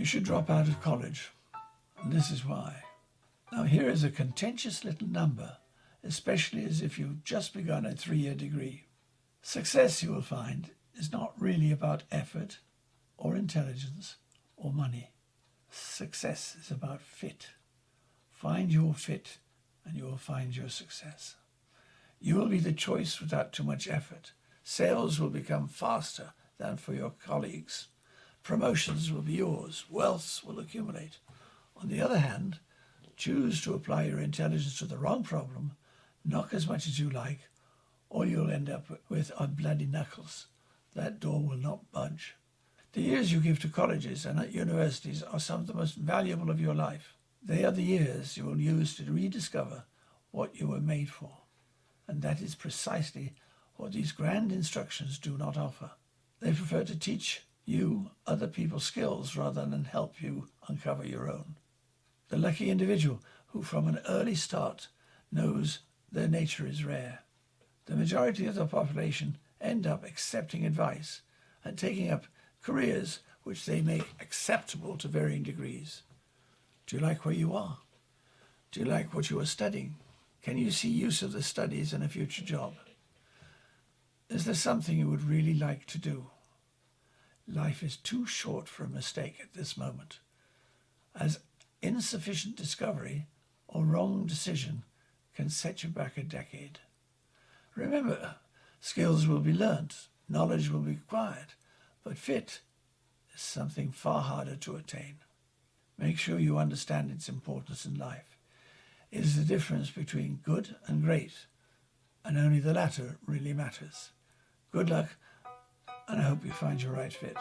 You should drop out of college, and this is why. Now here is a contentious little number, especially as if you've just begun a 3-year degree. Success, you will find, is not really about effort or intelligence or money. Success is about fit. Find your fit and you will find your success. You will be the choice without too much effort. Sales will become faster than for your colleagues. Promotions will be yours. Wealth will accumulate. On the other hand, choose to apply your intelligence to the wrong problem, knock as much as you like, or you'll end up with bloody knuckles. That door will not budge. The years you give to colleges and at universities are some of the most valuable of your life. They are the years you will use to rediscover what you were made for. And that is precisely what these grand instructions do not offer. They prefer to teach you other people's skills rather than help you uncover your own. The lucky individual who from an early start knows their nature is rare. The majority of the population end up accepting advice and taking up careers which they make acceptable to varying degrees. Do you like where you are? Do you like what you are studying? Can you see use of the studies in a future job? Is there something you would really like to do? Life is too short for a mistake at this moment, as insufficient discovery or wrong decision can set you back a decade. Remember, skills will be learnt, knowledge will be acquired, but fit is something far harder to attain. Make sure you understand its importance in life. It is the difference between good and great, and only the latter really matters. Good luck, and I hope you find your right fit.